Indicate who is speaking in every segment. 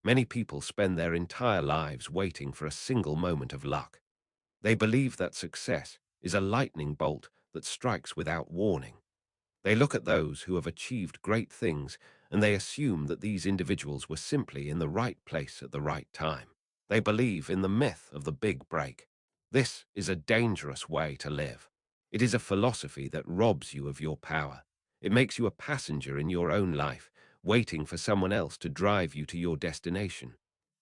Speaker 1: Many people spend their entire lives waiting for a single moment of luck. They believe that success is a lightning bolt that strikes without warning. They look at those who have achieved great things and they assume that these individuals were simply in the right place at the right time. They believe in the myth of the big break. This is a dangerous way to live. It is a philosophy that robs you of your power. It makes you a passenger in your own life, waiting for someone else to drive you to your destination.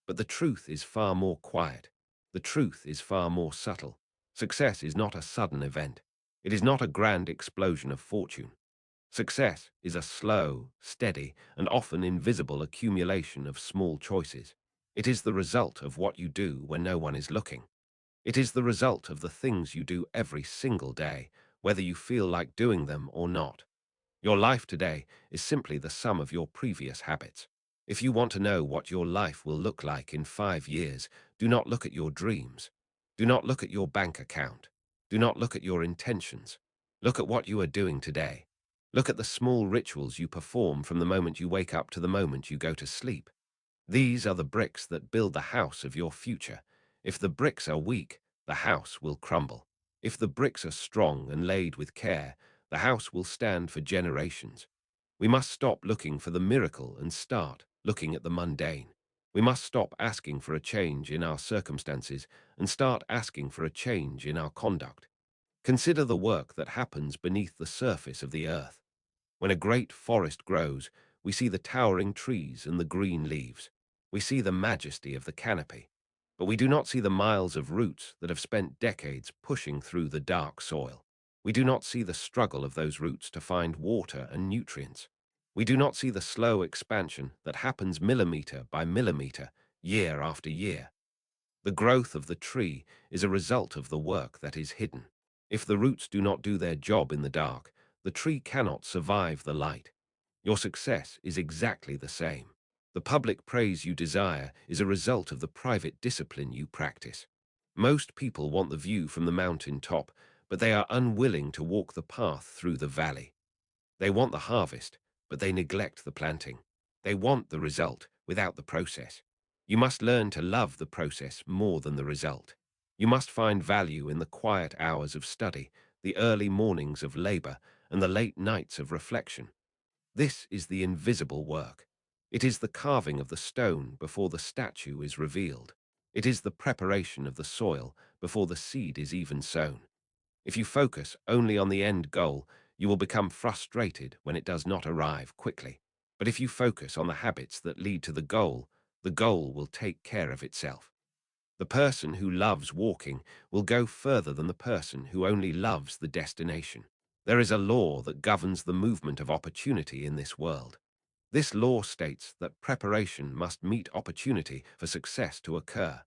Speaker 1: But the truth is far more quiet. The truth is far more subtle. Success is not a sudden event. It is not a grand explosion of fortune. Success is a slow, steady, and often invisible accumulation of small choices. It is the result of what you do when no one is looking. It is the result of the things you do every single day, whether you feel like doing them or not. Your life today is simply the sum of your previous habits. If you want to know what your life will look like in 5 years, do not look at your dreams. Do not look at your bank account. Do not look at your intentions. Look at what you are doing today. Look at the small rituals you perform from the moment you wake up to the moment you go to sleep. These are the bricks that build the house of your future. If the bricks are weak, the house will crumble. If the bricks are strong and laid with care, the house will stand for generations. We must stop looking for the miracle and start looking at the mundane. We must stop asking for a change in our circumstances and start asking for a change in our conduct. Consider the work that happens beneath the surface of the earth. When a great forest grows, we see the towering trees and the green leaves. We see the majesty of the canopy, but we do not see the miles of roots that have spent decades pushing through the dark soil. We do not see the struggle of those roots to find water and nutrients. We do not see the slow expansion that happens millimeter by millimeter, year after year. The growth of the tree is a result of the work that is hidden. If the roots do not do their job in the dark, the tree cannot survive the light. Your success is exactly the same. The public praise you desire is a result of the private discipline you practice. Most people want the view from the mountain top, but they are unwilling to walk the path through the valley. They want the harvest, but they neglect the planting. They want the result without the process. You must learn to love the process more than the result. You must find value in the quiet hours of study, the early mornings of labor, and the late nights of reflection. This is the invisible work. It is the carving of the stone before the statue is revealed. It is the preparation of the soil before the seed is even sown. If you focus only on the end goal, you will become frustrated when it does not arrive quickly. But if you focus on the habits that lead to the goal will take care of itself. The person who loves walking will go further than the person who only loves the destination. There is a law that governs the movement of opportunity in this world. This law states that preparation must meet opportunity for success to occur.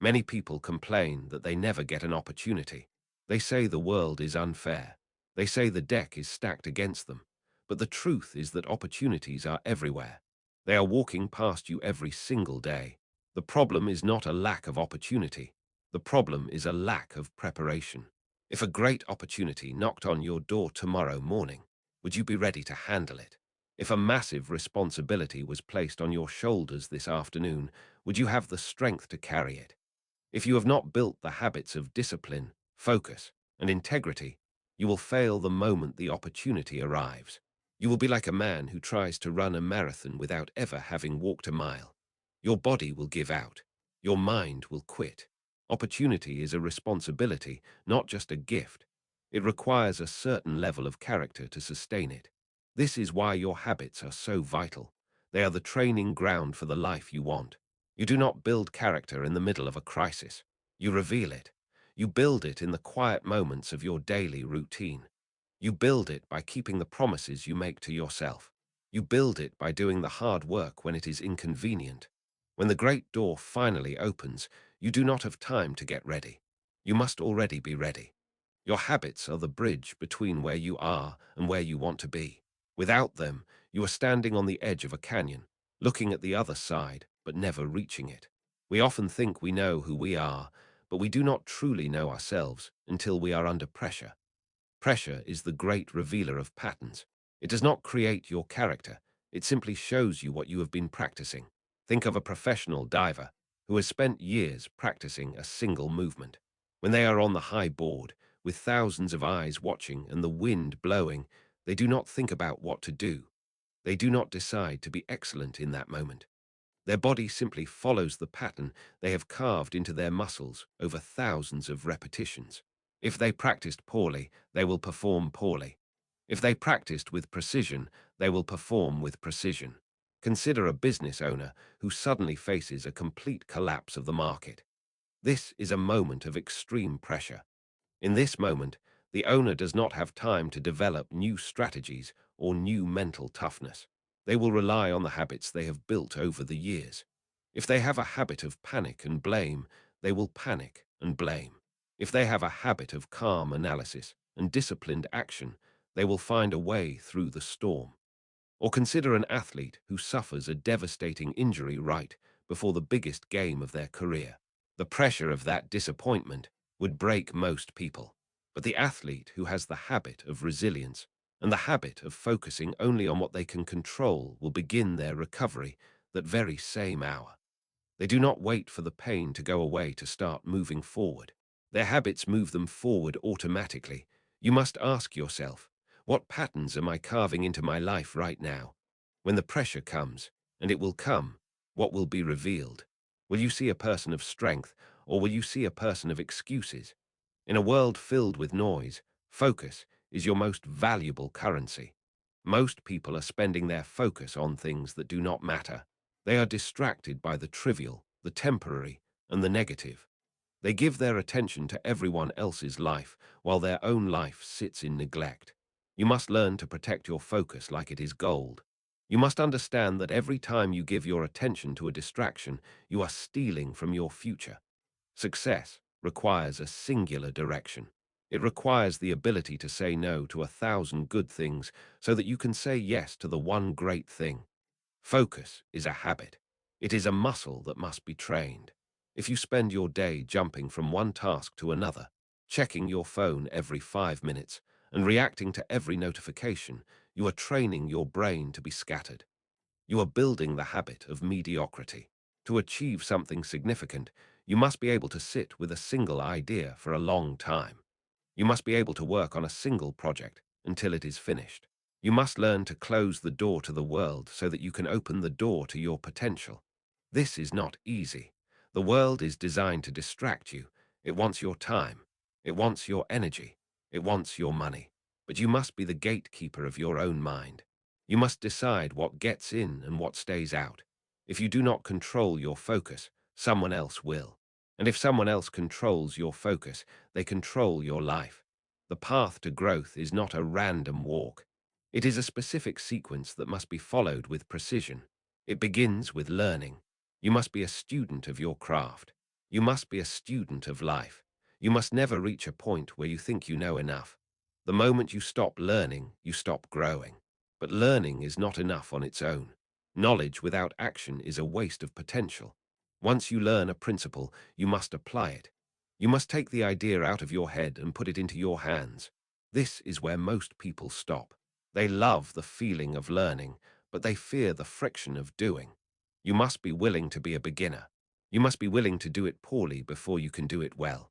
Speaker 1: Many people complain that they never get an opportunity. They say the world is unfair. They say the deck is stacked against them. But the truth is that opportunities are everywhere. They are walking past you every single day. The problem is not a lack of opportunity. The problem is a lack of preparation. If a great opportunity knocked on your door tomorrow morning, would you be ready to handle it? If a massive responsibility was placed on your shoulders this afternoon, would you have the strength to carry it? If you have not built the habits of discipline, focus, and integrity, you will fail the moment the opportunity arrives. You will be like a man who tries to run a marathon without ever having walked a mile. Your body will give out. Your mind will quit. Opportunity is a responsibility, not just a gift. It requires a certain level of character to sustain it. This is why your habits are so vital. They are the training ground for the life you want. You do not build character in the middle of a crisis. You reveal it. You build it in the quiet moments of your daily routine. You build it by keeping the promises you make to yourself. You build it by doing the hard work when it is inconvenient. When the great door finally opens, you do not have time to get ready. You must already be ready. Your habits are the bridge between where you are and where you want to be. Without them, you are standing on the edge of a canyon, looking at the other side, but never reaching it. We often think we know who we are, but we do not truly know ourselves until we are under pressure. Pressure is the great revealer of patterns. It does not create your character. It simply shows you what you have been practicing. Think of a professional diver who has spent years practicing a single movement. When they are on the high board, with thousands of eyes watching and the wind blowing, they do not think about what to do. They do not decide to be excellent in that moment. Their body simply follows the pattern they have carved into their muscles over thousands of repetitions. If they practiced poorly, they will perform poorly. If they practiced with precision, they will perform with precision. Consider a business owner who suddenly faces a complete collapse of the market. This is a moment of extreme pressure. In this moment, the owner does not have time to develop new strategies or new mental toughness. They will rely on the habits they have built over the years. If they have a habit of panic and blame, they will panic and blame. If they have a habit of calm analysis and disciplined action, they will find a way through the storm. Or consider an athlete who suffers a devastating injury right before the biggest game of their career. The pressure of that disappointment would break most people. But the athlete who has the habit of resilience and the habit of focusing only on what they can control will begin their recovery that very same hour. They do not wait for the pain to go away to start moving forward. Their habits move them forward automatically. You must ask yourself, what patterns am I carving into my life right now? When the pressure comes, and it will come, what will be revealed? Will you see a person of strength, or will you see a person of excuses? In a world filled with noise, focus is your most valuable currency. Most people are spending their focus on things that do not matter. They are distracted by the trivial, the temporary, and the negative. They give their attention to everyone else's life, while their own life sits in neglect. You must learn to protect your focus like it is gold. You must understand that every time you give your attention to a distraction, you are stealing from your future. Success requires a singular direction. It requires the ability to say no to 1,000 good things so that you can say yes to the one great thing. Focus is a habit. It is a muscle that must be trained. If you spend your day jumping from one task to another, checking your phone every 5 minutes, and reacting to every notification, you are training your brain to be scattered. You are building the habit of mediocrity. To achieve something significant, you must be able to sit with a single idea for a long time. You must be able to work on a single project until it is finished. You must learn to close the door to the world so that you can open the door to your potential. This is not easy. The world is designed to distract you. It wants your time. It wants your energy. It wants your money. But you must be the gatekeeper of your own mind. You must decide what gets in and what stays out. If you do not control your focus, someone else will. And if someone else controls your focus, they control your life. The path to growth is not a random walk. It is a specific sequence that must be followed with precision. It begins with learning. You must be a student of your craft. You must be a student of life. You must never reach a point where you think you know enough. The moment you stop learning, you stop growing. But learning is not enough on its own. Knowledge without action is a waste of potential. Once you learn a principle, you must apply it. You must take the idea out of your head and put it into your hands. This is where most people stop. They love the feeling of learning, but they fear the friction of doing. You must be willing to be a beginner. You must be willing to do it poorly before you can do it well.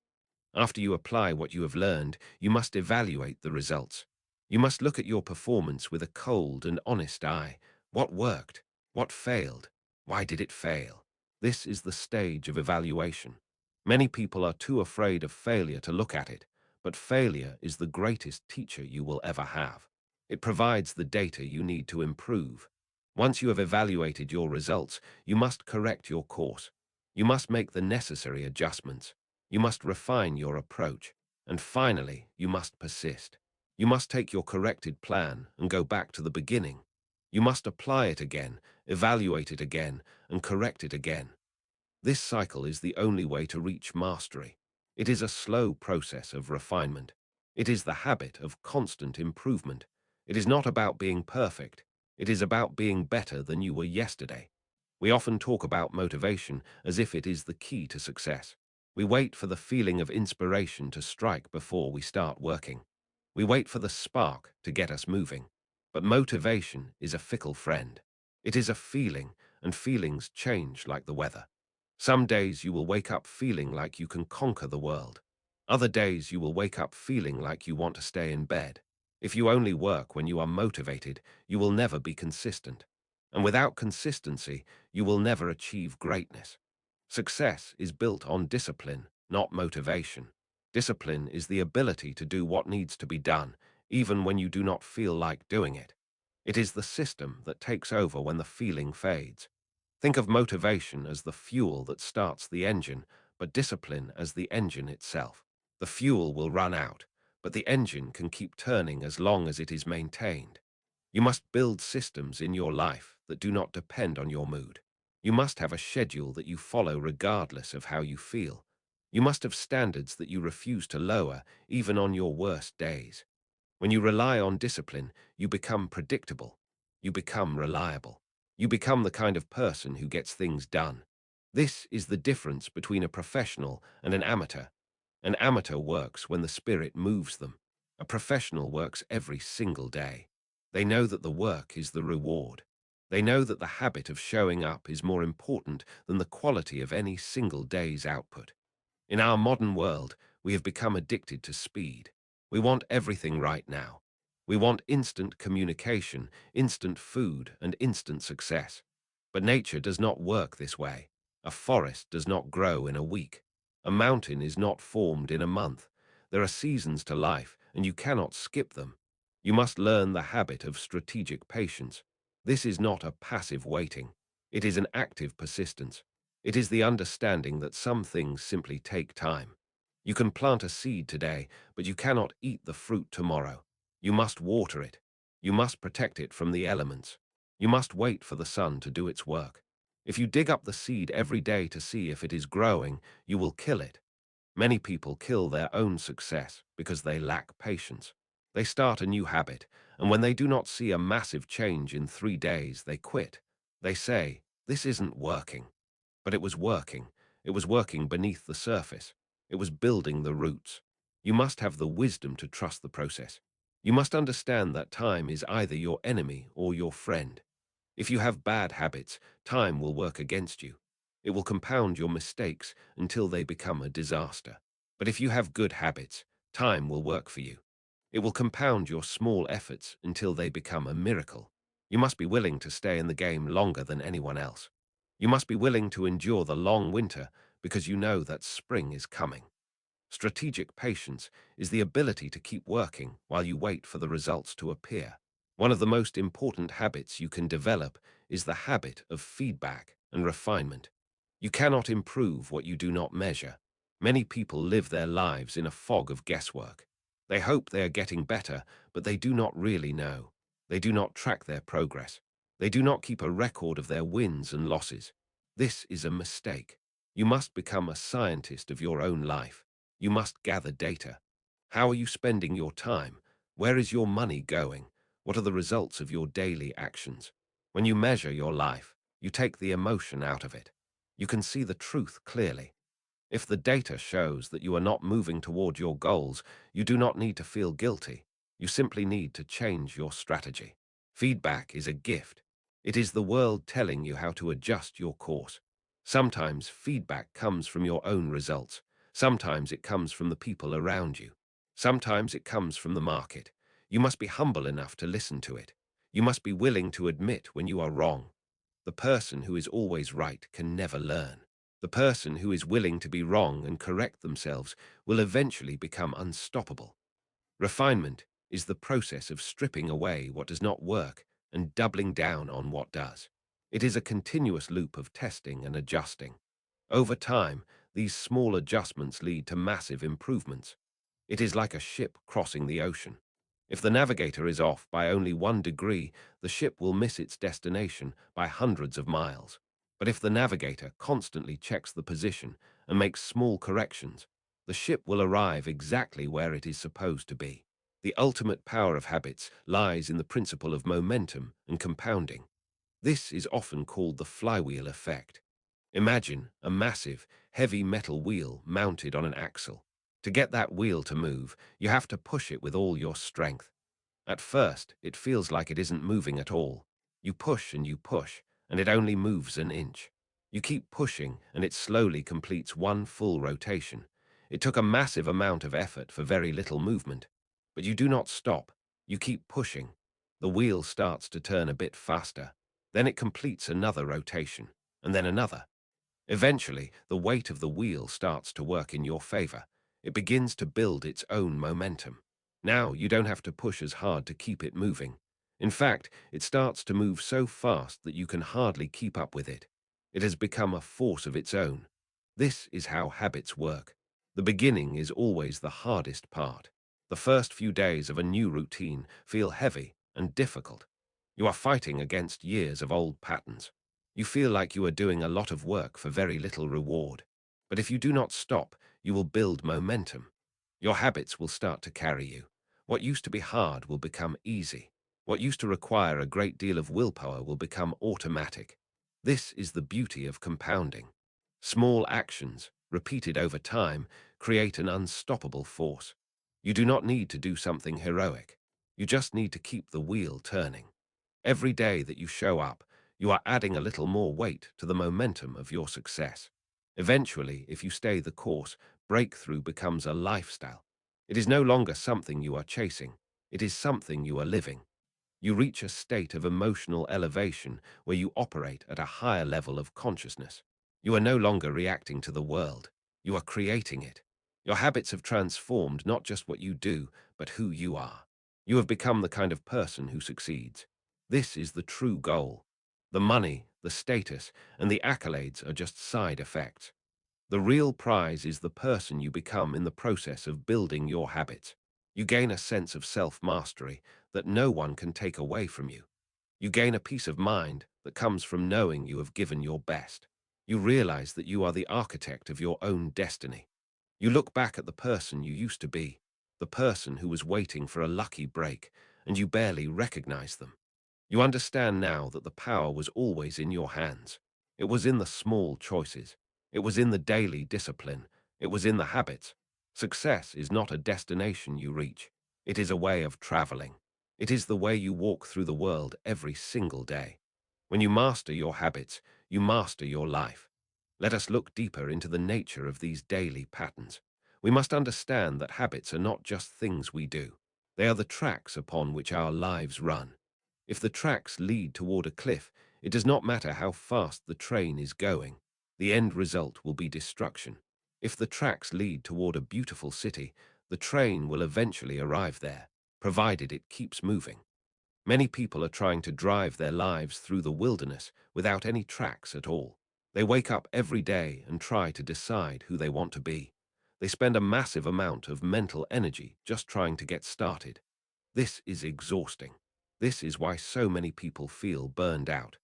Speaker 1: After you apply what you have learned, you must evaluate the results. You must look at your performance with a cold and honest eye. What worked? What failed? Why did it fail? This is the stage of evaluation. Many people are too afraid of failure to look at it, but failure is the greatest teacher you will ever have. It provides the data you need to improve. Once you have evaluated your results, you must correct your course. You must make the necessary adjustments. You must refine your approach. And finally, you must persist. You must take your corrected plan and go back to the beginning. You must apply it again, evaluate it again, and correct it again. This cycle is the only way to reach mastery. It is a slow process of refinement. It is the habit of constant improvement. It is not about being perfect. It is about being better than you were yesterday. We often talk about motivation as if it is the key to success. We wait for the feeling of inspiration to strike before we start working. We wait for the spark to get us moving. But motivation is a fickle friend. It is a feeling, and feelings change like the weather. Some days you will wake up feeling like you can conquer the world. Other days you will wake up feeling like you want to stay in bed. If you only work when you are motivated, you will never be consistent. And without consistency, you will never achieve greatness. Success is built on discipline, not motivation. Discipline is the ability to do what needs to be done, even when you do not feel like doing it. It is the system that takes over when the feeling fades. Think of motivation as the fuel that starts the engine, but discipline as the engine itself. The fuel will run out, but the engine can keep turning as long as it is maintained. You must build systems in your life that do not depend on your mood. You must have a schedule that you follow regardless of how you feel. You must have standards that you refuse to lower, even on your worst days. When you rely on discipline, you become predictable. You become reliable. You become the kind of person who gets things done. This is the difference between a professional and an amateur. An amateur works when the spirit moves them. A professional works every single day. They know that the work is the reward. They know that the habit of showing up is more important than the quality of any single day's output. In our modern world, we have become addicted to speed. We want everything right now. We want instant communication, instant food, and instant success. But nature does not work this way. A forest does not grow in a week. A mountain is not formed in a month. There are seasons to life, and you cannot skip them. You must learn the habit of strategic patience. This is not a passive waiting. It is an active persistence. It is the understanding that some things simply take time. You can plant a seed today, but you cannot eat the fruit tomorrow. You must water it. You must protect it from the elements. You must wait for the sun to do its work. If you dig up the seed every day to see if it is growing, you will kill it. Many people kill their own success because they lack patience. They start a new habit, and when they do not see a massive change in 3 days, they quit. They say, "This isn't working." But it was working. It was working beneath the surface. It was building the roots. You must have the wisdom to trust the process. You must understand that time is either your enemy or your friend. If you have bad habits, time will work against you. It will compound your mistakes until they become a disaster. But if you have good habits, time will work for you. It will compound your small efforts until they become a miracle. You must be willing to stay in the game longer than anyone else. You must be willing to endure the long winter because you know that spring is coming. Strategic patience is the ability to keep working while you wait for the results to appear. One of the most important habits you can develop is the habit of feedback and refinement. You cannot improve what you do not measure. Many people live their lives in a fog of guesswork. They hope they are getting better, but they do not really know. They do not track their progress. They do not keep a record of their wins and losses. This is a mistake. You must become a scientist of your own life. You must gather data. How are you spending your time? Where is your money going? What are the results of your daily actions? When you measure your life, you take the emotion out of it. You can see the truth clearly. If the data shows that you are not moving toward your goals, you do not need to feel guilty. You simply need to change your strategy. Feedback is a gift. It is the world telling you how to adjust your course. Sometimes feedback comes from your own results. Sometimes it comes from the people around you. Sometimes it comes from the market. You must be humble enough to listen to it. You must be willing to admit when you are wrong. The person who is always right can never learn. The person who is willing to be wrong and correct themselves will eventually become unstoppable. Refinement is the process of stripping away what does not work and doubling down on what does. It is a continuous loop of testing and adjusting. Over time, these small adjustments lead to massive improvements. It is like a ship crossing the ocean. If the navigator is off by only 1 degree, the ship will miss its destination by hundreds of miles. But if the navigator constantly checks the position and makes small corrections, the ship will arrive exactly where it is supposed to be. The ultimate power of habits lies in the principle of momentum and compounding. This is often called the flywheel effect. Imagine a massive, heavy metal wheel mounted on an axle. To get that wheel to move, you have to push it with all your strength. At first, it feels like it isn't moving at all. You push and you push, and it only moves an inch. You keep pushing, and it slowly completes one full rotation. It took a massive amount of effort for very little movement. But you do not stop. You keep pushing. The wheel starts to turn a bit faster. Then it completes another rotation, and then another. Eventually, the weight of the wheel starts to work in your favor. It begins to build its own momentum. Now, you don't have to push as hard to keep it moving. In fact, it starts to move so fast that you can hardly keep up with it. It has become a force of its own. This is how habits work. The beginning is always the hardest part. The first few days of a new routine feel heavy and difficult. You are fighting against years of old patterns. You feel like you are doing a lot of work for very little reward. But if you do not stop, you will build momentum. Your habits will start to carry you. What used to be hard will become easy. What used to require a great deal of willpower will become automatic. This is the beauty of compounding. Small actions, repeated over time, create an unstoppable force. You do not need to do something heroic. You just need to keep the wheel turning. Every day that you show up, you are adding a little more weight to the momentum of your success. Eventually, if you stay the course, breakthrough becomes a lifestyle. It is no longer something you are chasing. It is something you are living. You reach a state of emotional elevation where you operate at a higher level of consciousness. You are no longer reacting to the world. You are creating it. Your habits have transformed not just what you do, but who you are. You have become the kind of person who succeeds. This is the true goal. The money, the status, and the accolades are just side effects. The real prize is the person you become in the process of building your habits. You gain a sense of self-mastery that no one can take away from you. You gain a peace of mind that comes from knowing you have given your best. You realize that you are the architect of your own destiny. You look back at the person you used to be, the person who was waiting for a lucky break, and you barely recognize them. You understand now that the power was always in your hands. It was in the small choices. It was in the daily discipline. It was in the habits. Success is not a destination you reach. It is a way of traveling. It is the way you walk through the world every single day. When you master your habits, you master your life. Let us look deeper into the nature of these daily patterns. We must understand that habits are not just things we do. They are the tracks upon which our lives run. If the tracks lead toward a cliff, it does not matter how fast the train is going. The end result will be destruction. If the tracks lead toward a beautiful city, the train will eventually arrive there, provided it keeps moving. Many people are trying to drive their lives through the wilderness without any tracks at all. They wake up every day and try to decide who they want to be. They spend a massive amount of mental energy just trying to get started. This is exhausting. This is why so many people feel burned out.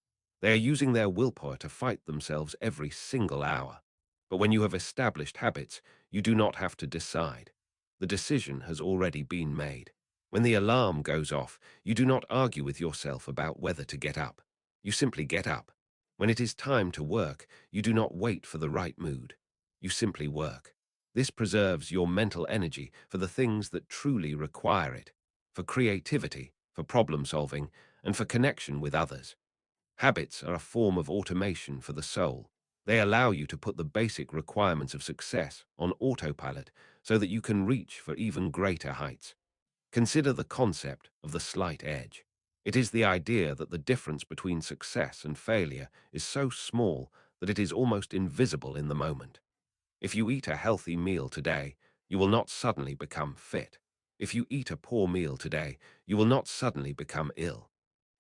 Speaker 1: They are using their willpower to fight themselves every single hour. But when you have established habits, you do not have to decide. The decision has already been made. When the alarm goes off, you do not argue with yourself about whether to get up. You simply get up. When it is time to work, you do not wait for the right mood. You simply work. This preserves your mental energy for the things that truly require it, for creativity, for problem solving, and for connection with others. Habits are a form of automation for the soul. They allow you to put the basic requirements of success on autopilot so that you can reach for even greater heights. Consider the concept of the slight edge. It is the idea that the difference between success and failure is so small that it is almost invisible in the moment. If you eat a healthy meal today, you will not suddenly become fit. If you eat a poor meal today, you will not suddenly become ill.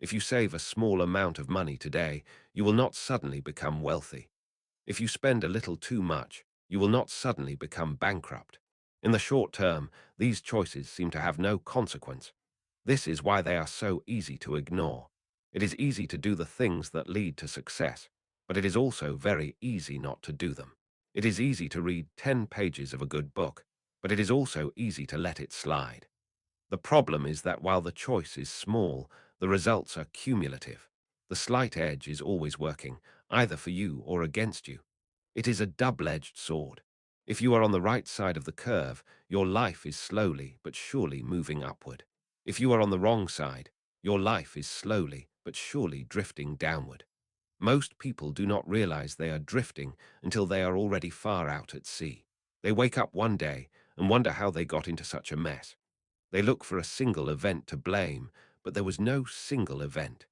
Speaker 1: If you save a small amount of money today, you will not suddenly become wealthy. If you spend a little too much, you will not suddenly become bankrupt. In the short term, these choices seem to have no consequence. This is why they are so easy to ignore. It is easy to do the things that lead to success, but it is also very easy not to do them. It is easy to read 10 pages of a good book, but it is also easy to let it slide. The problem is that while the choice is small, the results are cumulative. The slight edge is always working, either for you or against you. It is a double-edged sword. If you are on the right side of the curve, your life is slowly but surely moving upward. If you are on the wrong side, your life is slowly but surely drifting downward. Most people do not realize they are drifting until they are already far out at sea. They wake up one day and wonder how they got into such a mess. They look for a single event to blame, but there was no single event.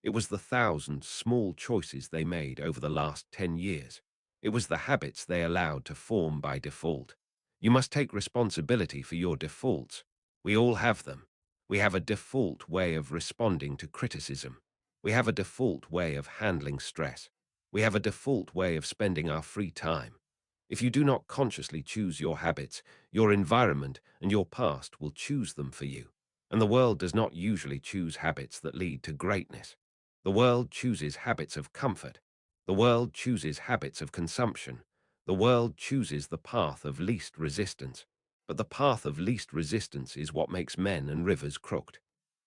Speaker 1: It was the thousand small choices they made over the last 10 years. It was the habits they allowed to form by default. You must take responsibility for your defaults. We all have them. We have a default way of responding to criticism. We have a default way of handling stress. We have a default way of spending our free time. If you do not consciously choose your habits, your environment and your past will choose them for you. And the world does not usually choose habits that lead to greatness. The world chooses habits of comfort. The world chooses habits of consumption. The world chooses the path of least resistance. But the path of least resistance is what makes men and rivers crooked.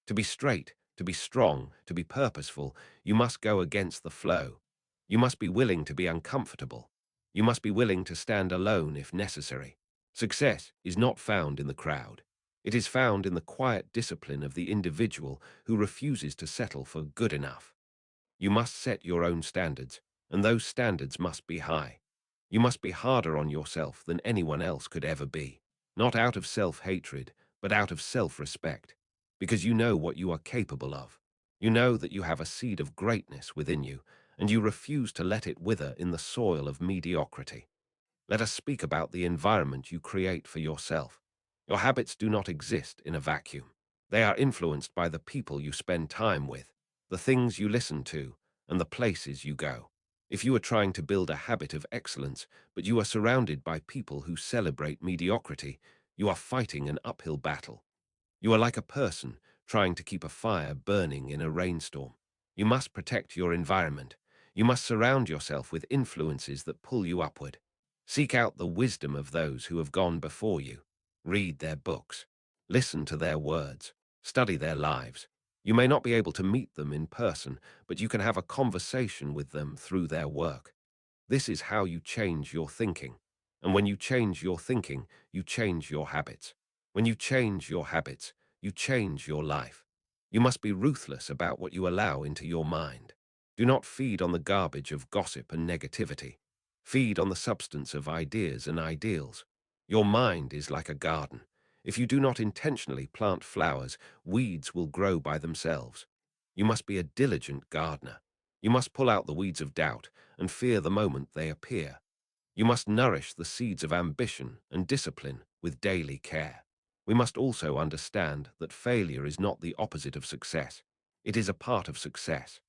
Speaker 1: To be straight, to be strong, to be purposeful, you must go against the flow. You must be willing to be uncomfortable. You must be willing to stand alone if necessary. Success is not found in the crowd. It is found in the quiet discipline of the individual who refuses to settle for good enough. You must set your own standards, and those standards must be high. You must be harder on yourself than anyone else could ever be, not out of self-hatred, but out of self-respect, because you know what you are capable of. You know that you have a seed of greatness within you, and you refuse to let it wither in the soil of mediocrity. Let us speak about the environment you create for yourself. Your habits do not exist in a vacuum. They are influenced by the people you spend time with, the things you listen to, and the places you go. If you are trying to build a habit of excellence, but you are surrounded by people who celebrate mediocrity, you are fighting an uphill battle. You are like a person trying to keep a fire burning in a rainstorm. You must protect your environment. You must surround yourself with influences that pull you upward. Seek out the wisdom of those who have gone before you. Read their books. Listen to their words. Study their lives. You may not be able to meet them in person, but you can have a conversation with them through their work. This is how you change your thinking. And when you change your thinking, you change your habits. When you change your habits, you change your life. You must be ruthless about what you allow into your mind. Do not feed on the garbage of gossip and negativity. Feed on the substance of ideas and ideals. Your mind is like a garden. If you do not intentionally plant flowers, weeds will grow by themselves. You must be a diligent gardener. You must pull out the weeds of doubt and fear the moment they appear. You must nourish the seeds of ambition and discipline with daily care. We must also understand that failure is not the opposite of success. It is a part of success.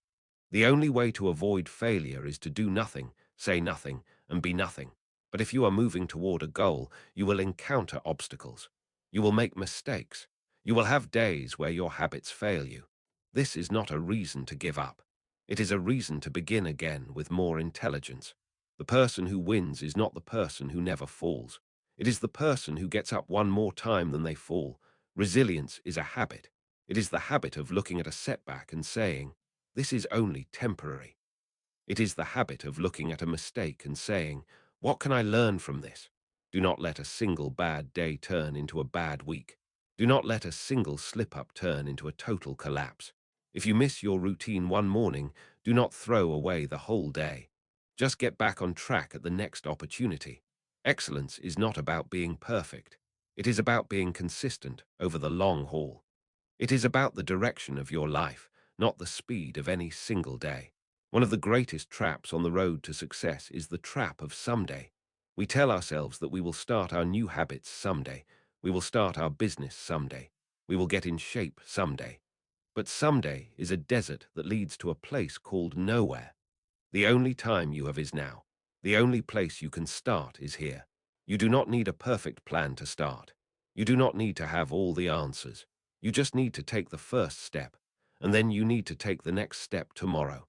Speaker 1: The only way to avoid failure is to do nothing, say nothing, and be nothing. But if you are moving toward a goal, you will encounter obstacles. You will make mistakes. You will have days where your habits fail you. This is not a reason to give up. It is a reason to begin again with more intelligence. The person who wins is not the person who never falls. It is the person who gets up one more time than they fall. Resilience is a habit. It is the habit of looking at a setback and saying, "This is only temporary." It is the habit of looking at a mistake and saying, "What can I learn from this?" Do not let a single bad day turn into a bad week. Do not let a single slip-up turn into a total collapse. If you miss your routine one morning, do not throw away the whole day. Just get back on track at the next opportunity. Excellence is not about being perfect. It is about being consistent over the long haul. It is about the direction of your life, not the speed of any single day. One of the greatest traps on the road to success is the trap of someday. We tell ourselves that we will start our new habits someday. We will start our business someday. We will get in shape someday. But someday is a desert that leads to a place called nowhere. The only time you have is now. The only place you can start is here. You do not need a perfect plan to start. You do not need to have all the answers. You just need to take the first step, and then you need to take the next step tomorrow.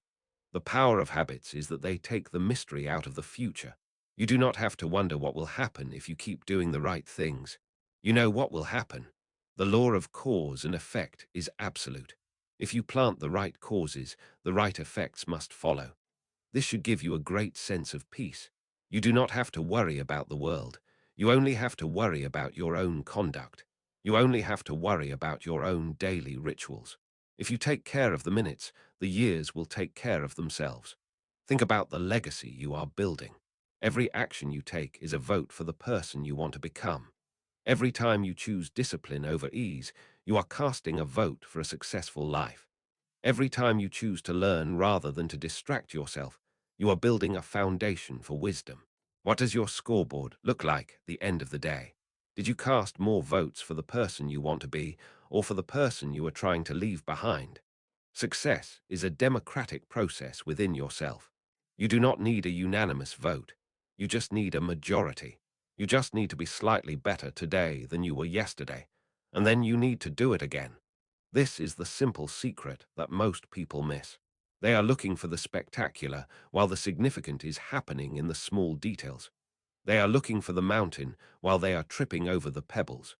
Speaker 1: The power of habits is that they take the mystery out of the future. You do not have to wonder what will happen if you keep doing the right things. You know what will happen. The law of cause and effect is absolute. If you plant the right causes, the right effects must follow. This should give you a great sense of peace. You do not have to worry about the world. You only have to worry about your own conduct. You only have to worry about your own daily rituals. If you take care of the minutes, the years will take care of themselves. Think about the legacy you are building. Every action you take is a vote for the person you want to become. Every time you choose discipline over ease, you are casting a vote for a successful life. Every time you choose to learn rather than to distract yourself, you are building a foundation for wisdom. What does your scoreboard look like at the end of the day? Did you cast more votes for the person you want to be or for the person you are trying to leave behind? Success is a democratic process within yourself. You do not need a unanimous vote. You just need a majority. You just need to be slightly better today than you were yesterday, and then you need to do it again. This is the simple secret that most people miss. They are looking for the spectacular, while the significant is happening in the small details. They are looking for the mountain, while they are tripping over the pebbles.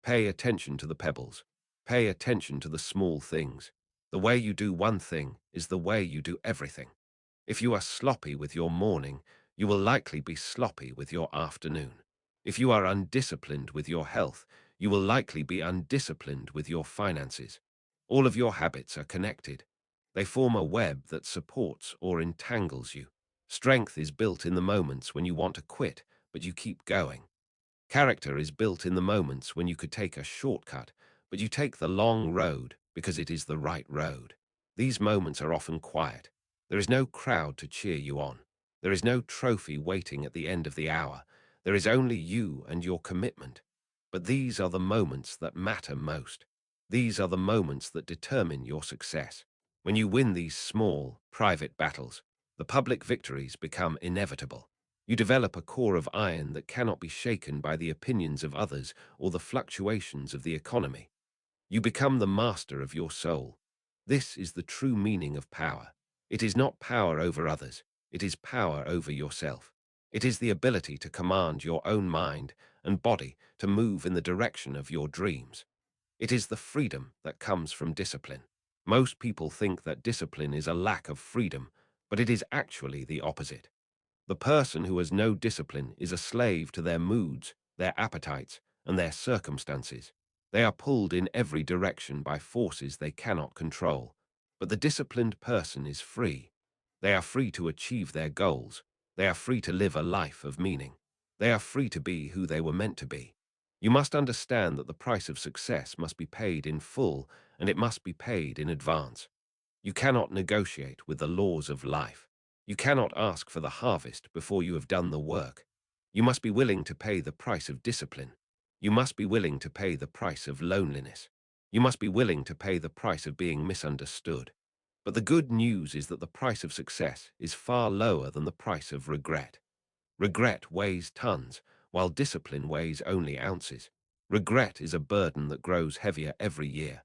Speaker 1: Pay attention to the pebbles. Pay attention to the small things. The way you do one thing is the way you do everything. If you are sloppy with your morning, you will likely be sloppy with your afternoon. If you are undisciplined with your health, you will likely be undisciplined with your finances. All of your habits are connected. They form a web that supports or entangles you. Strength is built in the moments when you want to quit, but you keep going. Character is built in the moments when you could take a shortcut, but you take the long road because it is the right road. These moments are often quiet. There is no crowd to cheer you on. There is no trophy waiting at the end of the hour. There is only you and your commitment. But these are the moments that matter most. These are the moments that determine your success. When you win these small, private battles, the public victories become inevitable. You develop a core of iron that cannot be shaken by the opinions of others or the fluctuations of the economy. You become the master of your soul. This is the true meaning of power. It is not power over others. It is power over yourself. It is the ability to command your own mind and body to move in the direction of your dreams. It is the freedom that comes from discipline. Most people think that discipline is a lack of freedom, but it is actually the opposite. The person who has no discipline is a slave to their moods, their appetites, and their circumstances. They are pulled in every direction by forces they cannot control. But the disciplined person is free. They are free to achieve their goals. They are free to live a life of meaning. They are free to be who they were meant to be. You must understand that the price of success must be paid in full, and it must be paid in advance. You cannot negotiate with the laws of life. You cannot ask for the harvest before you have done the work. You must be willing to pay the price of discipline. You must be willing to pay the price of loneliness. You must be willing to pay the price of being misunderstood. But the good news is that the price of success is far lower than the price of regret. Regret weighs tons, while discipline weighs only ounces. Regret is a burden that grows heavier every year.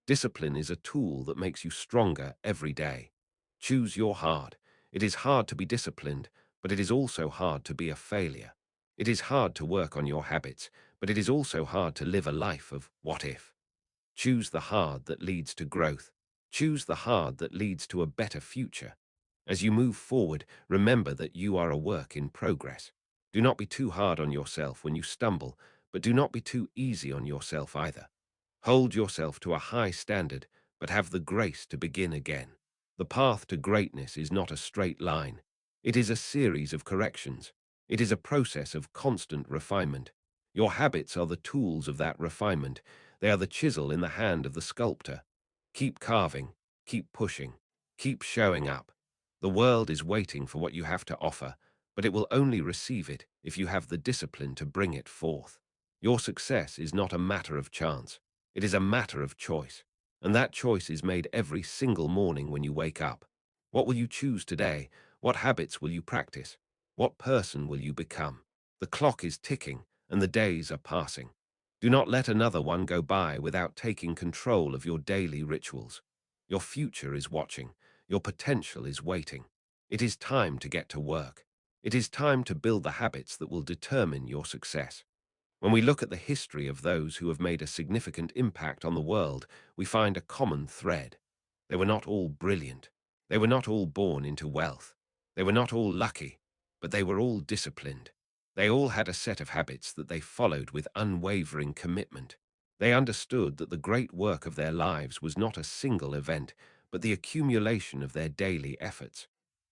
Speaker 1: Discipline is a tool that makes you stronger every day. Choose your hard. It is hard to be disciplined, but it is also hard to be a failure. It is hard to work on your habits, but it is also hard to live a life of what if. Choose the hard that leads to growth. Choose the hard that leads to a better future. As you move forward, remember that you are a work in progress. Do not be too hard on yourself when you stumble, but do not be too easy on yourself either. Hold yourself to a high standard, but have the grace to begin again. The path to greatness is not a straight line. It is a series of corrections. It is a process of constant refinement. Your habits are the tools of that refinement. They are the chisel in the hand of the sculptor. Keep carving, keep pushing, keep showing up. The world is waiting for what you have to offer, but it will only receive it if you have the discipline to bring it forth. Your success is not a matter of chance. It is a matter of choice, and that choice is made every single morning when you wake up. What will you choose today? What habits will you practice? What person will you become? The clock is ticking, and the days are passing. Do not let another one go by without taking control of your daily rituals. Your future is watching. Your potential is waiting. It is time to get to work. It is time to build the habits that will determine your success. When we look at the history of those who have made a significant impact on the world, we find a common thread. They were not all brilliant. They were not all born into wealth. They were not all lucky, but they were all disciplined. They all had a set of habits that they followed with unwavering commitment. They understood that the great work of their lives was not a single event, but the accumulation of their daily efforts.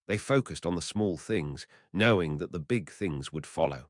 Speaker 1: They focused on the small things, knowing that the big things would follow.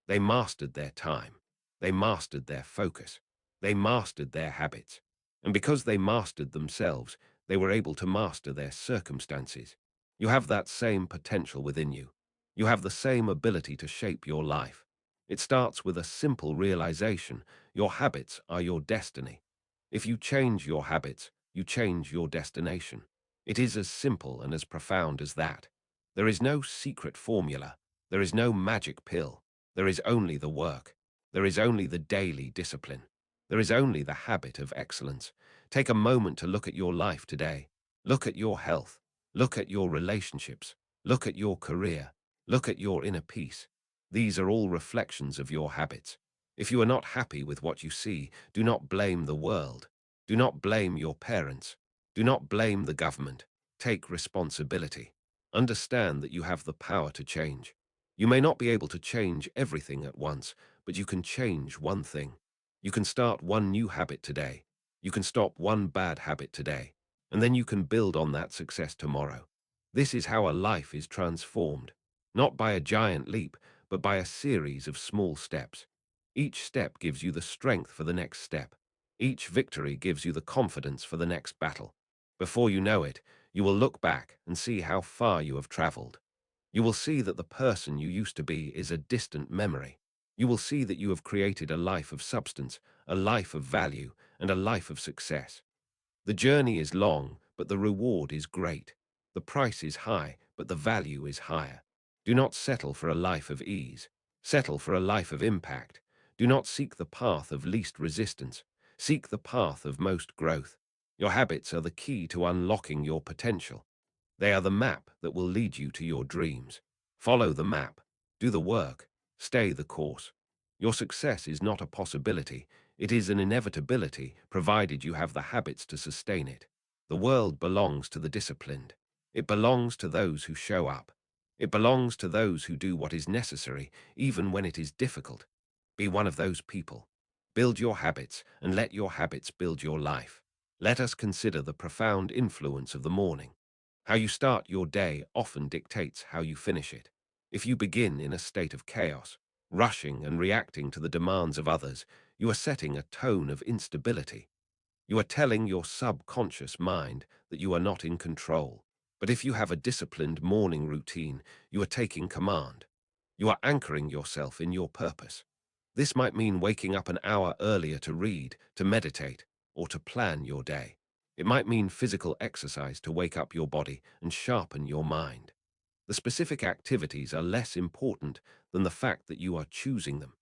Speaker 1: They mastered their time. They mastered their focus. They mastered their habits. And because they mastered themselves, they were able to master their circumstances. You have that same potential within you. You have the same ability to shape your life. It starts with a simple realization: your habits are your destiny. If you change your habits, you change your destination. It is as simple and as profound as that. There is no secret formula. There is no magic pill. There is only the work. There is only the daily discipline. There is only the habit of excellence. Take a moment to look at your life today. Look at your health. Look at your relationships. Look at your career. Look at your inner peace. These are all reflections of your habits. If you are not happy with what you see, do not blame the world. Do not blame your parents. Do not blame the government. Take responsibility. Understand that you have the power to change. You may not be able to change everything at once, but you can change one thing. You can start one new habit today. You can stop one bad habit today, and then you can build on that success tomorrow. This is how a life is transformed, not by a giant leap, but by a series of small steps. Each step gives you the strength for the next step. Each victory gives you the confidence for the next battle. Before you know it, you will look back and see how far you have traveled. You will see that the person you used to be is a distant memory. You will see that you have created a life of substance, a life of value, and a life of success. The journey is long, but the reward is great. The price is high, but the value is higher. Do not settle for a life of ease. Settle for a life of impact. Do not seek the path of least resistance. Seek the path of most growth. Your habits are the key to unlocking your potential. They are the map that will lead you to your dreams. Follow the map. Do the work. Stay the course. Your success is not a possibility. It is an inevitability, provided you have the habits to sustain it. The world belongs to the disciplined. It belongs to those who show up. It belongs to those who do what is necessary, even when it is difficult. Be one of those people. Build your habits, and let your habits build your life. Let us consider the profound influence of the morning. How you start your day often dictates how you finish it. If you begin in a state of chaos, rushing and reacting to the demands of others, you are setting a tone of instability. You are telling your subconscious mind that you are not in control. But if you have a disciplined morning routine, you are taking command. You are anchoring yourself in your purpose. This might mean waking up an hour earlier to read, to meditate, or to plan your day. It might mean physical exercise to wake up your body and sharpen your mind. The specific activities are less important than the fact that you are choosing them.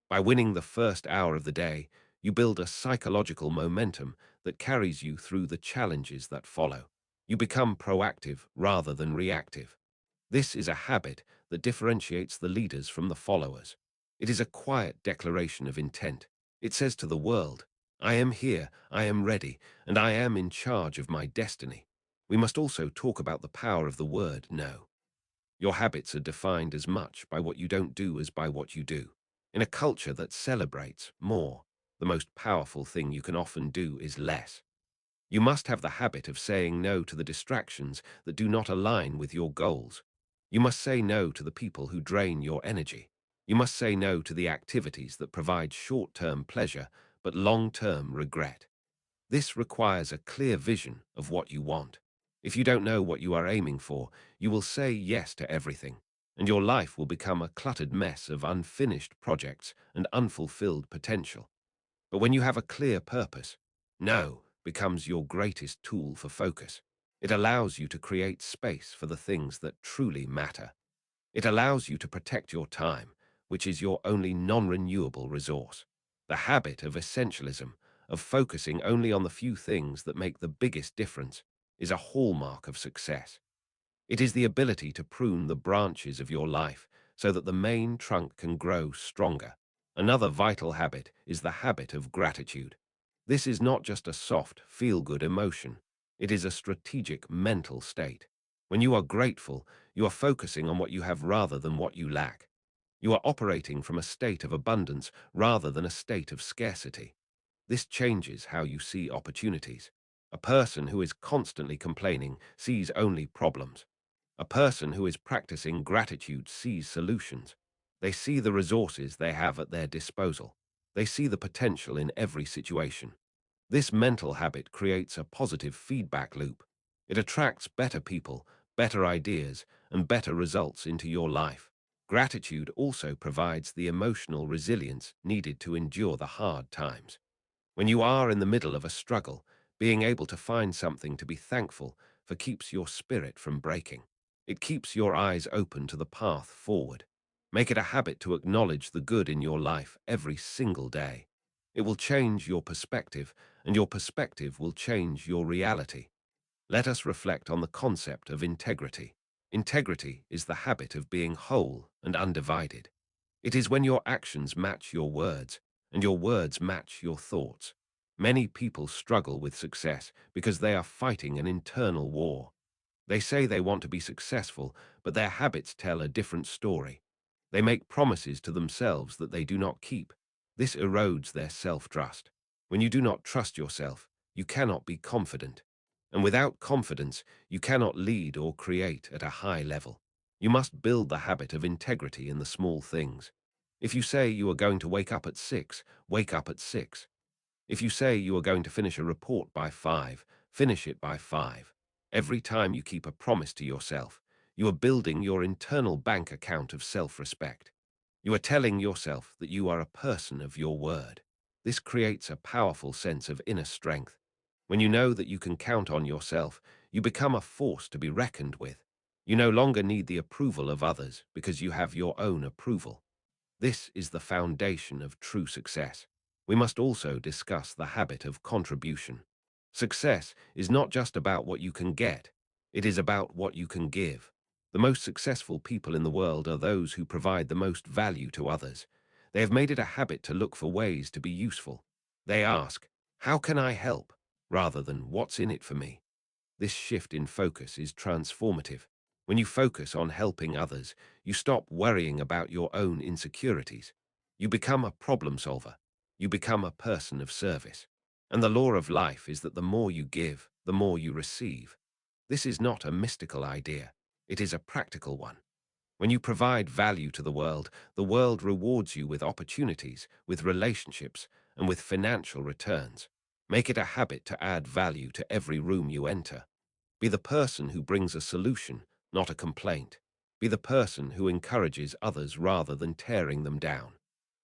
Speaker 1: By winning the first hour of the day, you build a psychological momentum that carries you through the challenges that follow. You become proactive rather than reactive. This is a habit that differentiates the leaders from the followers. It is a quiet declaration of intent. It says to the world, I am here, I am ready, and I am in charge of my destiny. We must also talk about the power of the word no. Your habits are defined as much by what you don't do as by what you do. In a culture that celebrates more, the most powerful thing you can often do is less. You must have the habit of saying no to the distractions that do not align with your goals. You must say no to the people who drain your energy. You must say no to the activities that provide short-term pleasure but long-term regret. This requires a clear vision of what you want. If you don't know what you are aiming for, you will say yes to everything, and your life will become a cluttered mess of unfinished projects and unfulfilled potential. But when you have a clear purpose, no becomes your greatest tool for focus. It allows you to create space for the things that truly matter. It allows you to protect your time, which is your only non-renewable resource. The habit of essentialism, of focusing only on the few things that make the biggest difference, is a hallmark of success. It is the ability to prune the branches of your life so that the main trunk can grow stronger. Another vital habit is the habit of gratitude. This is not just a soft, feel-good emotion. It is a strategic mental state. When you are grateful, you are focusing on what you have rather than what you lack. You are operating from a state of abundance rather than a state of scarcity. This changes how you see opportunities. A person who is constantly complaining sees only problems. A person who is practicing gratitude sees solutions. They see the resources they have at their disposal. They see the potential in every situation. This mental habit creates a positive feedback loop. It attracts better people, better ideas, and better results into your life. Gratitude also provides the emotional resilience needed to endure the hard times. When you are in the middle of a struggle, being able to find something to be thankful for keeps your spirit from breaking. It keeps your eyes open to the path forward. Make it a habit to acknowledge the good in your life every single day. It will change your perspective, and your perspective will change your reality. Let us reflect on the concept of integrity. Integrity is the habit of being whole and undivided. It is when your actions match your words, and your words match your thoughts. Many people struggle with success because they are fighting an internal war. They say they want to be successful, but their habits tell a different story. They make promises to themselves that they do not keep. This erodes their self-trust. When you do not trust yourself, you cannot be confident. And without confidence, you cannot lead or create at a high level. You must build the habit of integrity in the small things. If you say you are going to wake up at 6, wake up at 6. If you say you are going to finish a report by 5, finish it by 5. Every time you keep a promise to yourself, you are building your internal bank account of self-respect. You are telling yourself that you are a person of your word. This creates a powerful sense of inner strength. When you know that you can count on yourself, you become a force to be reckoned with. You no longer need the approval of others because you have your own approval. This is the foundation of true success. We must also discuss the habit of contribution. Success is not just about what you can get, it is about what you can give. The most successful people in the world are those who provide the most value to others. They have made it a habit to look for ways to be useful. They ask, "How can I help?" rather than "What's in it for me?" This shift in focus is transformative. When you focus on helping others, you stop worrying about your own insecurities. You become a problem solver. You become a person of service. And the law of life is that the more you give, the more you receive. This is not a mystical idea. It is a practical one. When you provide value to the world rewards you with opportunities, with relationships, and with financial returns. Make it a habit to add value to every room you enter. Be the person who brings a solution, not a complaint. Be the person who encourages others rather than tearing them down.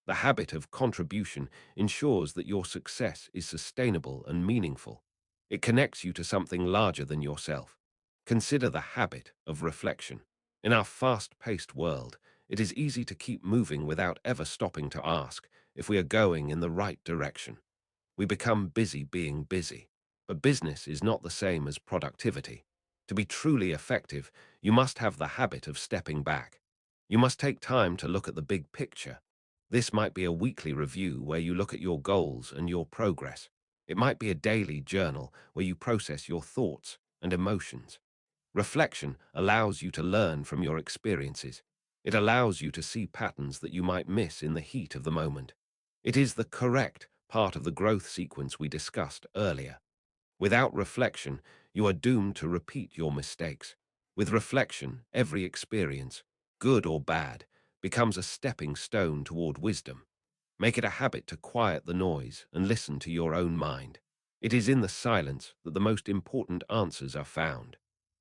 Speaker 1: The habit of contribution ensures that your success is sustainable and meaningful. It connects you to something larger than yourself. Consider the habit of reflection. In our fast-paced world, it is easy to keep moving without ever stopping to ask if we are going in the right direction. We become busy being busy. But business is not the same as productivity. To be truly effective, you must have the habit of stepping back. You must take time to look at the big picture. This might be a weekly review where you look at your goals and your progress. It might be a daily journal where you process your thoughts and emotions. Reflection allows you to learn from your experiences. It allows you to see patterns that you might miss in the heat of the moment. It is the correct part of the growth sequence we discussed earlier. Without reflection, you are doomed to repeat your mistakes. With reflection, every experience, good or bad, becomes a stepping stone toward wisdom. Make it a habit to quiet the noise and listen to your own mind. It is in the silence that the most important answers are found.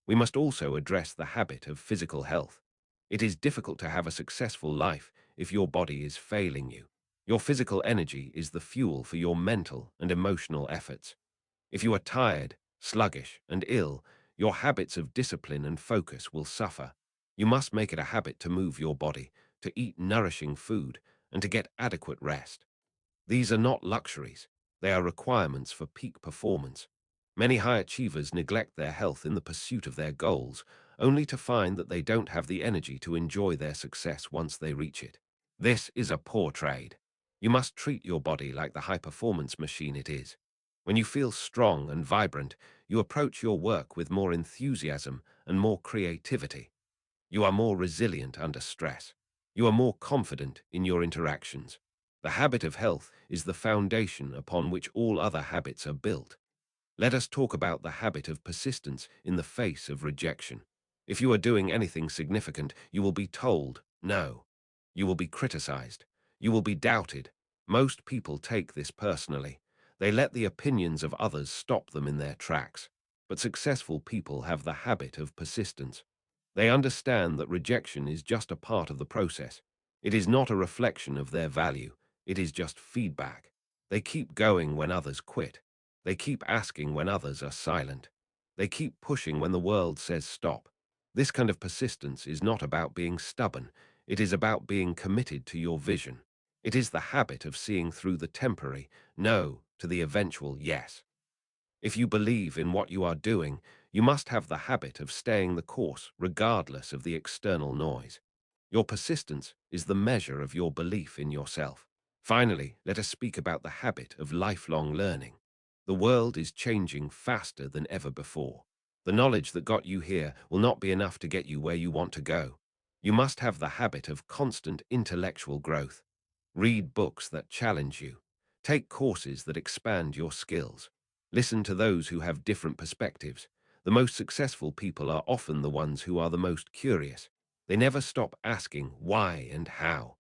Speaker 1: We must also address the habit of physical health. It is difficult to have a successful life if your body is failing you. Your physical energy is the fuel for your mental and emotional efforts. If you are tired, sluggish, and ill, your habits of discipline and focus will suffer. You must make it a habit to move your body, to eat nourishing food, and to get adequate rest. These are not luxuries. They are requirements for peak performance. Many high achievers neglect their health in the pursuit of their goals, only to find that they don't have the energy to enjoy their success once they reach it. This is a poor trade. You must treat your body like the high-performance machine it is. When you feel strong and vibrant, you approach your work with more enthusiasm and more creativity. You are more resilient under stress. You are more confident in your interactions. The habit of health is the foundation upon which all other habits are built. Let us talk about the habit of persistence in the face of rejection. If you are doing anything significant, you will be told no. You will be criticized. You will be doubted. Most people take this personally. They let the opinions of others stop them in their tracks. But successful people have the habit of persistence. They understand that rejection is just a part of the process. It is not a reflection of their value. It is just feedback. They keep going when others quit. They keep asking when others are silent. They keep pushing when the world says stop. This kind of persistence is not about being stubborn. It is about being committed to your vision. It is the habit of seeing through the temporary no to the eventual yes. If you believe in what you are doing, you must have the habit of staying the course regardless of the external noise. Your persistence is the measure of your belief in yourself. Finally, let us speak about the habit of lifelong learning. The world is changing faster than ever before. The knowledge that got you here will not be enough to get you where you want to go. You must have the habit of constant intellectual growth. Read books that challenge you. Take courses that expand your skills. Listen to those who have different perspectives. The most successful people are often the ones who are the most curious. They never stop asking why and how.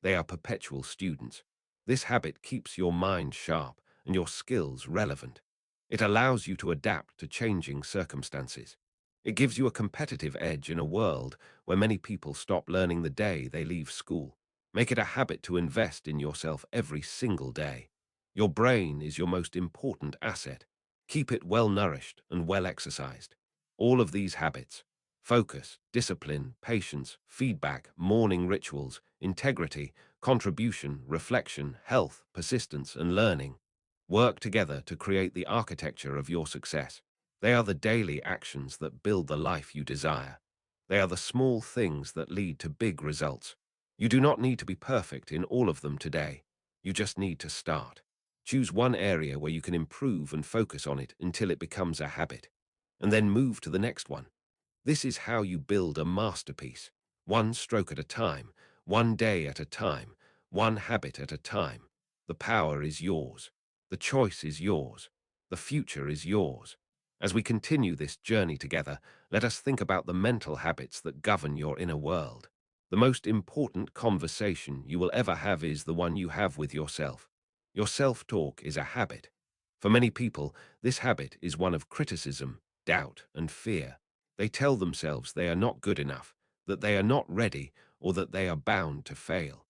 Speaker 1: They are perpetual students. This habit keeps your mind sharp and your skills relevant. It allows you to adapt to changing circumstances. It gives you a competitive edge in a world where many people stop learning the day they leave school. Make it a habit to invest in yourself every single day. Your brain is your most important asset. Keep it well nourished and well exercised. All of these habits, focus, discipline, patience, feedback, morning rituals, integrity, contribution, reflection, health, persistence, and learning, work together to create the architecture of your success. They are the daily actions that build the life you desire. They are the small things that lead to big results. You do not need to be perfect in all of them today. You just need to start. Choose one area where you can improve and focus on it until it becomes a habit, and then move to the next one. This is how you build a masterpiece, one stroke at a time, one day at a time, one habit at a time. The power is yours. The choice is yours. The future is yours. As we continue this journey together, let us think about the mental habits that govern your inner world. The most important conversation you will ever have is the one you have with yourself. Your self-talk is a habit. For many people, this habit is one of criticism, doubt, and fear. They tell themselves they are not good enough, that they are not ready, or that they are bound to fail.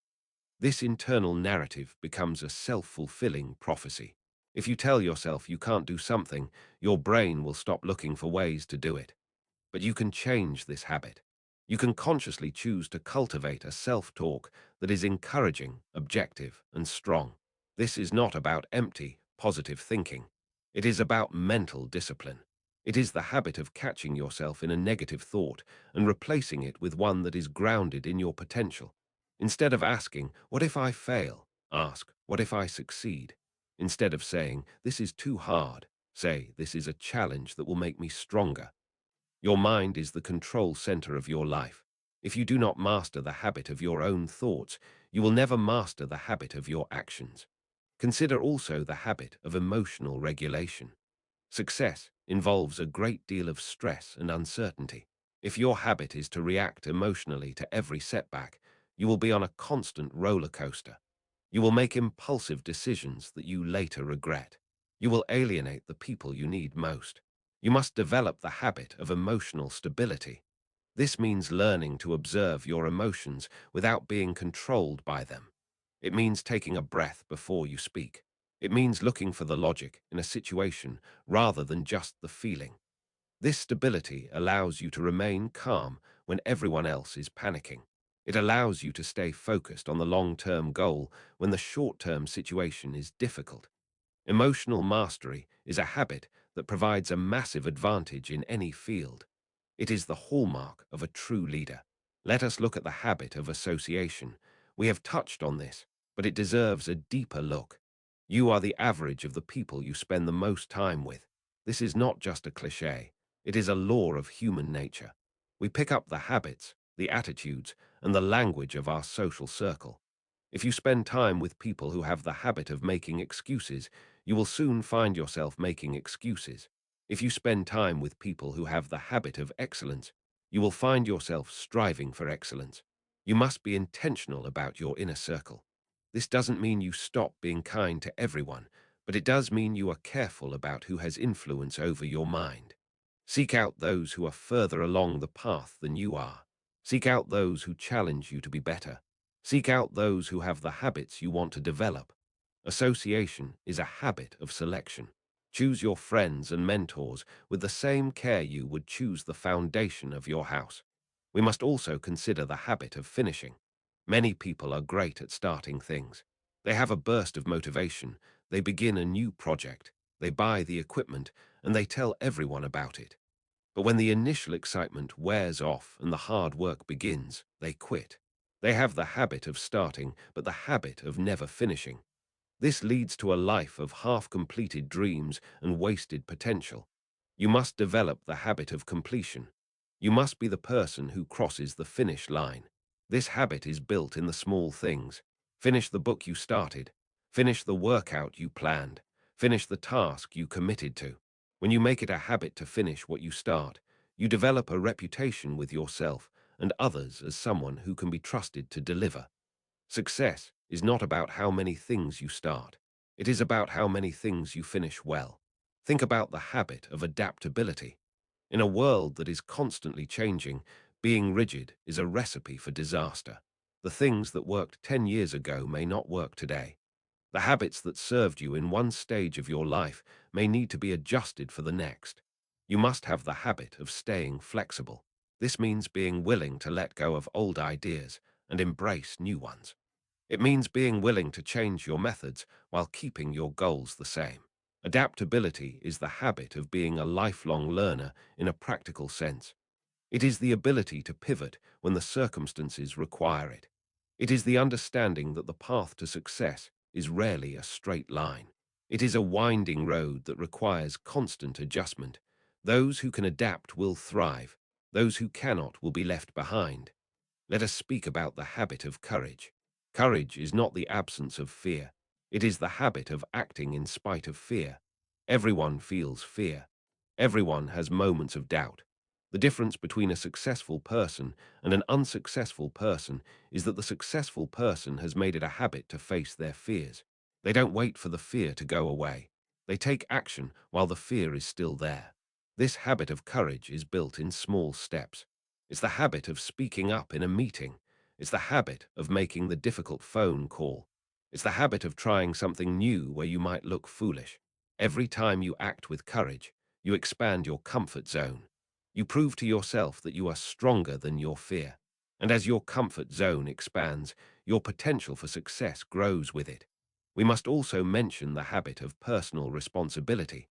Speaker 1: This internal narrative becomes a self-fulfilling prophecy. If you tell yourself you can't do something, your brain will stop looking for ways to do it. But you can change this habit. You can consciously choose to cultivate a self-talk that is encouraging, objective, and strong. This is not about empty, positive thinking. It is about mental discipline. It is the habit of catching yourself in a negative thought and replacing it with one that is grounded in your potential. Instead of asking, "What if I fail?" ask, "What if I succeed?" Instead of saying, "This is too hard," say, "This is a challenge that will make me stronger." Your mind is the control center of your life. If you do not master the habit of your own thoughts, you will never master the habit of your actions. Consider also the habit of emotional regulation. Success involves a great deal of stress and uncertainty. If your habit is to react emotionally to every setback, you will be on a constant roller coaster. You will make impulsive decisions that you later regret. You will alienate the people you need most. You must develop the habit of emotional stability. This means learning to observe your emotions without being controlled by them. It means taking a breath before you speak. It means looking for the logic in a situation rather than just the feeling. This stability allows you to remain calm when everyone else is panicking. It allows you to stay focused on the long-term goal when the short-term situation is difficult. Emotional mastery is a habit that provides a massive advantage in any field. It is the hallmark of a true leader. Let us look at the habit of association. We have touched on this, but it deserves a deeper look. You are the average of the people you spend the most time with. This is not just a cliché. It is a law of human nature. We pick up the habits, the attitudes, and the language of our social circle. If you spend time with people who have the habit of making excuses, you will soon find yourself making excuses. If you spend time with people who have the habit of excellence, you will find yourself striving for excellence. You must be intentional about your inner circle. This doesn't mean you stop being kind to everyone, but it does mean you are careful about who has influence over your mind. Seek out those who are further along the path than you are. Seek out those who challenge you to be better. Seek out those who have the habits you want to develop. Association is a habit of selection. Choose your friends and mentors with the same care you would choose the foundation of your house. We must also consider the habit of finishing. Many people are great at starting things. They have a burst of motivation, they begin a new project, they buy the equipment, and they tell everyone about it. But when the initial excitement wears off and the hard work begins, they quit. They have the habit of starting, but the habit of never finishing. This leads to a life of half-completed dreams and wasted potential. You must develop the habit of completion. You must be the person who crosses the finish line. This habit is built in the small things. Finish the book you started. Finish the workout you planned. Finish the task you committed to. When you make it a habit to finish what you start, you develop a reputation with yourself and others as someone who can be trusted to deliver. Success is not about how many things you start. It is about how many things you finish well. Think about the habit of adaptability. In a world that is constantly changing, being rigid is a recipe for disaster. The things that worked 10 years ago may not work today. The habits that served you in one stage of your life may need to be adjusted for the next. You must have the habit of staying flexible. This means being willing to let go of old ideas and embrace new ones. It means being willing to change your methods while keeping your goals the same. Adaptability is the habit of being a lifelong learner in a practical sense. It is the ability to pivot when the circumstances require it. It is the understanding that the path to success is rarely a straight line. It is a winding road that requires constant adjustment. Those who can adapt will thrive. Those who cannot will be left behind. Let us speak about the habit of courage. Courage is not the absence of fear. It is the habit of acting in spite of fear. Everyone feels fear. Everyone has moments of doubt. The difference between a successful person and an unsuccessful person is that the successful person has made it a habit to face their fears. They don't wait for the fear to go away. They take action while the fear is still there. This habit of courage is built in small steps. It's the habit of speaking up in a meeting. It's the habit of making the difficult phone call. It's the habit of trying something new where you might look foolish. Every time you act with courage, you expand your comfort zone. You prove to yourself that you are stronger than your fear. And as your comfort zone expands, your potential for success grows with it. We must also mention the habit of personal responsibility.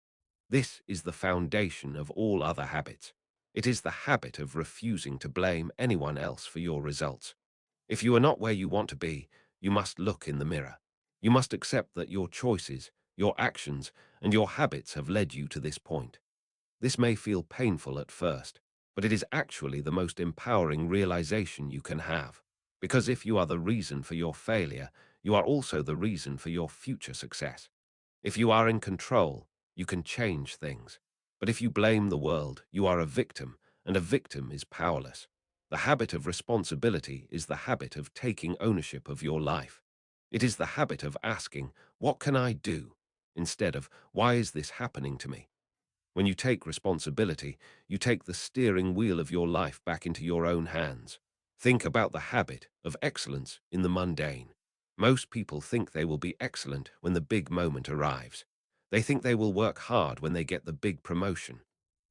Speaker 1: This is the foundation of all other habits. It is the habit of refusing to blame anyone else for your results. If you are not where you want to be, you must look in the mirror. You must accept that your choices, your actions, and your habits have led you to this point. This may feel painful at first, but it is actually the most empowering realization you can have. Because if you are the reason for your failure, you are also the reason for your future success. If you are in control, you can change things. But if you blame the world, you are a victim, and a victim is powerless. The habit of responsibility is the habit of taking ownership of your life. It is the habit of asking, "What can I do?" instead of, "Why is this happening to me?" When you take responsibility, you take the steering wheel of your life back into your own hands. Think about the habit of excellence in the mundane. Most people think they will be excellent when the big moment arrives. They think they will work hard when they get the big promotion.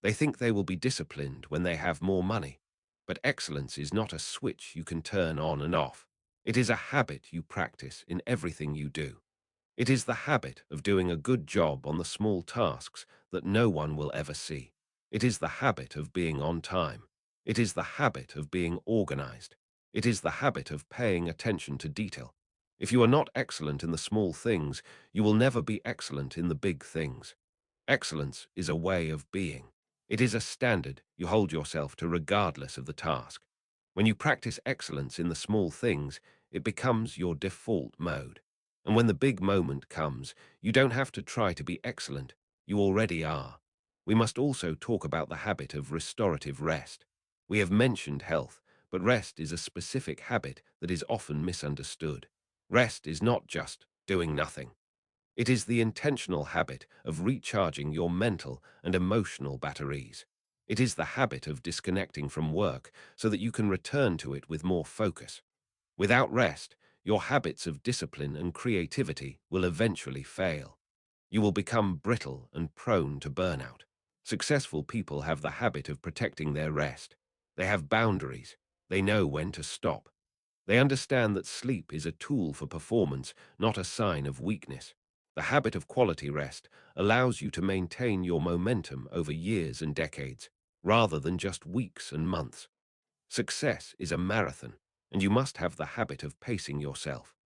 Speaker 1: They think they will be disciplined when they have more money. But excellence is not a switch you can turn on and off. It is a habit you practice in everything you do. It is the habit of doing a good job on the small tasks that no one will ever see. It is the habit of being on time. It is the habit of being organized. It is the habit of paying attention to detail. If you are not excellent in the small things, you will never be excellent in the big things. Excellence is a way of being. It is a standard you hold yourself to regardless of the task. When you practice excellence in the small things, it becomes your default mode. And when the big moment comes, you don't have to try to be excellent. You already are. We must also talk about the habit of restorative rest. We have mentioned health, but rest is a specific habit that is often misunderstood. Rest is not just doing nothing. It is the intentional habit of recharging your mental and emotional batteries. It is the habit of disconnecting from work so that you can return to it with more focus. Without rest, your habits of discipline and creativity will eventually fail. You will become brittle and prone to burnout. Successful people have the habit of protecting their rest. They have boundaries. They know when to stop. They understand that sleep is a tool for performance, not a sign of weakness. The habit of quality rest allows you to maintain your momentum over years and decades, rather than just weeks and months. Success is a marathon, and you must have the habit of pacing yourself.